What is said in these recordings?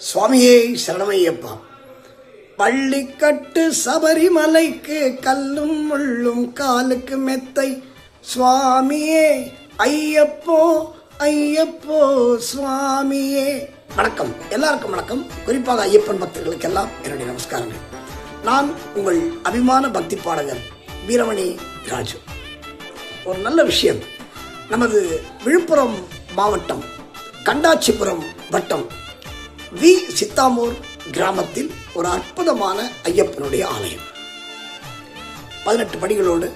சுவாமியே சரணமையப்பா. பள்ளிக்கட்டு சபரிமலைக்கு கல்லும் முள்ளும் காலுக்கு மெத்தை. சுவாமியே ஐயப்போ ஐயப்போ சுவாமியே. வணக்கம், எல்லாருக்கும் வணக்கம். குறிப்பாக ஐயப்பன் பக்தர்களுக்கெல்லாம் என்னுடைய நமஸ்காரங்கள். நான் உங்கள் அபிமான பக்தி பாடகர் வீரமணி ராஜு. ஒரு நல்ல விஷயம், நமது விழுப்புரம் மாவட்டம் கண்டாச்சிபுரம் வட்டம் வி சித்தாமூர் கிராமத்தில் ஒரு அற்புதமான ஐயப்பனுடைய ஆலயம். 18 படிகளோடு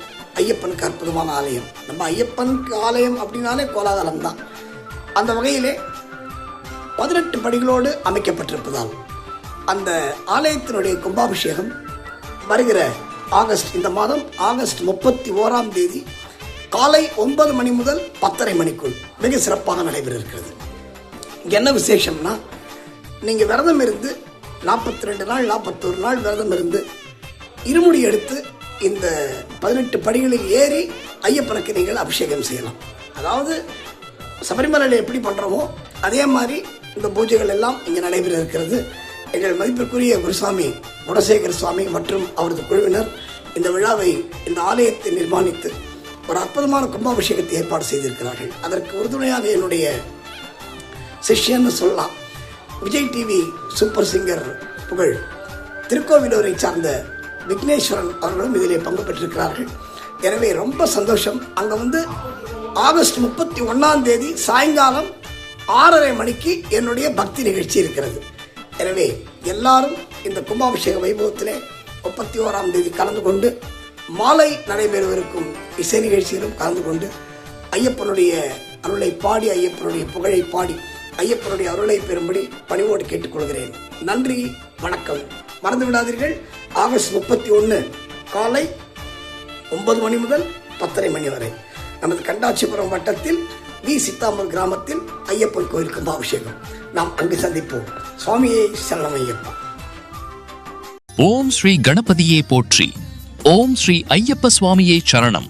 ஐயப்பனுக்கு அற்புதமான ஆலயம். நம்ம ஐயப்பனுக்கு ஆலயம் அப்படின்னாலே கோலாகலம் தான். அந்த வகையிலே 18 படிகளோடு அமைக்கப்பட்டிருப்பதால் அந்த ஆலயத்தினுடைய கும்பாபிஷேகம் வருகிற இந்த மாதம் ஆகஸ்ட் 31ஆம் தேதி காலை 9 மணி முதல் 10:30 மணிக்குள் மிக சிறப்பாக நடைபெற இருக்கிறது. இங்கே என்ன விசேஷம்னா, நீங்கள் விரதம் இருந்து 42 நாள் 41 நாள் விரதம் இருந்து இருமுடி எடுத்து இந்த 18 படிகளில் ஏறி ஐயப்பனுக்கு நீங்கள் அபிஷேகம் செய்யலாம். அதாவது சபரிமலையில் எப்படி பண்ணுறோமோ அதே மாதிரி இந்த பூஜைகள் எல்லாம் இங்கே நடைபெற இருக்கிறது. எங்கள் மதிப்பிற்குரிய குருசாமி குணசேகர சுவாமி மற்றும் அவரது குழுவினர் இந்த விழாவை, இந்த ஆலயத்தை நிர்மாணித்து ஒரு அற்புதமான கும்பாபிஷேகத்தை ஏற்பாடு செய்திருக்கிறார்கள். அதற்கு உறுதுணையாக என்னுடைய சிஷ்யன்னு சொல்லலாம், விஜய் டிவி சூப்பர் சிங்கர் புகழ் திருக்கோவிலூரை சார்ந்த விக்னேஸ்வரன் அவர்களும் இதிலே பங்கு பெற்றிருக்கிறார்கள். எனவே ரொம்ப சந்தோஷம். அங்கே ஆகஸ்ட் 31ஆம் தேதி சாயங்காலம் 6:30 மணிக்கு என்னுடைய பக்தி நிகழ்ச்சி இருக்கிறது. எனவே எல்லாரும் இந்த கும்பாபிஷேக வைபவத்திலே 31ஆம் தேதி கலந்து கொண்டு மாலை நடைபெறவிருக்கும் இசை நிகழ்ச்சியிலும் கலந்து கொண்டு ஐயப்பனுடைய அருளை பாடி, ஐயப்பனுடைய புகழை பாடி, ஐயப்பனுடைய அருளை பெறும்படி பணிவோடு கேட்டுக்கொள்கிறேன். நன்றி, வணக்கம். மறந்து விடாதீர்கள், ஆகஸ்ட் 31 காலை 9 மணி முதல் 10:30 மணி வரை நமது கண்டாச்சிபுரம் வட்டத்தில் வி சித்தாமூர் கிராமத்தில் ஐயப்பன் கோயில் கும்பாபிஷேகம். நாம் அங்கு சந்திப்போம். சுவாமியே சரணமையப்பா. ஓம் ஸ்ரீ கணபதியே போற்றி. ஓம் ஸ்ரீ ஐயப்ப சுவாமியே சரணம்.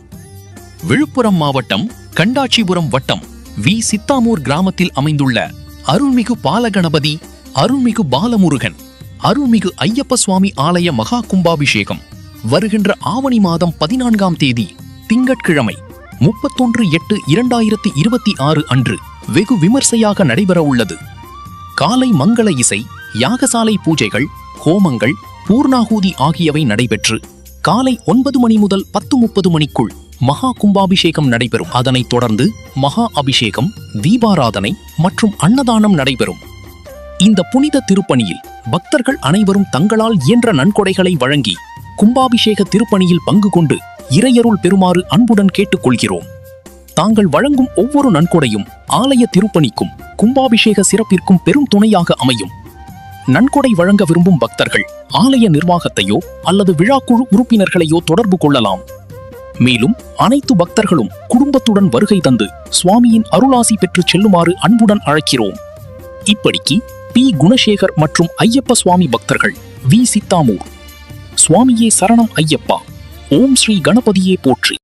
விழுப்புரம் மாவட்டம் கண்டாச்சிபுரம் வட்டம் வி சித்தாமூர் கிராமத்தில் அமைந்துள்ள அருள்மிகு பாலகணபதி, அருள்மிகு பாலமுருகன், அருள்மிகு ஐயப்ப சுவாமி ஆலய மகா கும்பாபிஷேகம் வருகின்ற ஆவணி மாதம் 14ஆம் தேதி திங்கட்கிழமை 31/8/2026 அன்று வெகு விமர்சையாக நடைபெற உள்ளது. காலை மங்கள இசை, யாகசாலை பூஜைகள், ஹோமங்கள், பூர்ணாகூதி ஆகியவை நடைபெற்று காலை 9 மணி முதல் 10:30 மணிக்குள் மகா கும்பாபிஷேகம் நடைபெறும். அதனைத் தொடர்ந்து மகா அபிஷேகம், தீபாராதனை மற்றும் அன்னதானம் நடைபெறும். இந்த புனித திருப்பணியில் பக்தர்கள் அனைவரும் தங்களால் இயன்ற நன்கொடைகளை வழங்கி கும்பாபிஷேக திருப்பணியில் பங்கு கொண்டு இறையருள் பெறுமாறு அன்புடன் கேட்டுக்கொள்கிறோம். தாங்கள் வழங்கும் ஒவ்வொரு நன்கொடையும் ஆலய திருப்பணிக்கும் கும்பாபிஷேக சிறப்பிற்கும் பெரும் துணையாக அமையும். நன்கொடை வழங்க விரும்பும் பக்தர்கள் ஆலய நிர்வாகத்தையோ அல்லது விழாக்குழு உறுப்பினர்களையோ தொடர்பு கொள்ளலாம். மேலும் அனைத்து பக்தர்களும் குடும்பத்துடன் வருகை தந்து சுவாமியின் அருளாசி பெற்று செல்லுமாறு அன்புடன் அழைக்கிறோம். இப்படிக்கு பி குணசேகர் மற்றும் ஐயப்ப சுவாமி பக்தர்கள், வி சித்தாமூர். சுவாமியே சரணம் ஐயப்பா. ஓம் ஸ்ரீ கணபதியே போற்றி.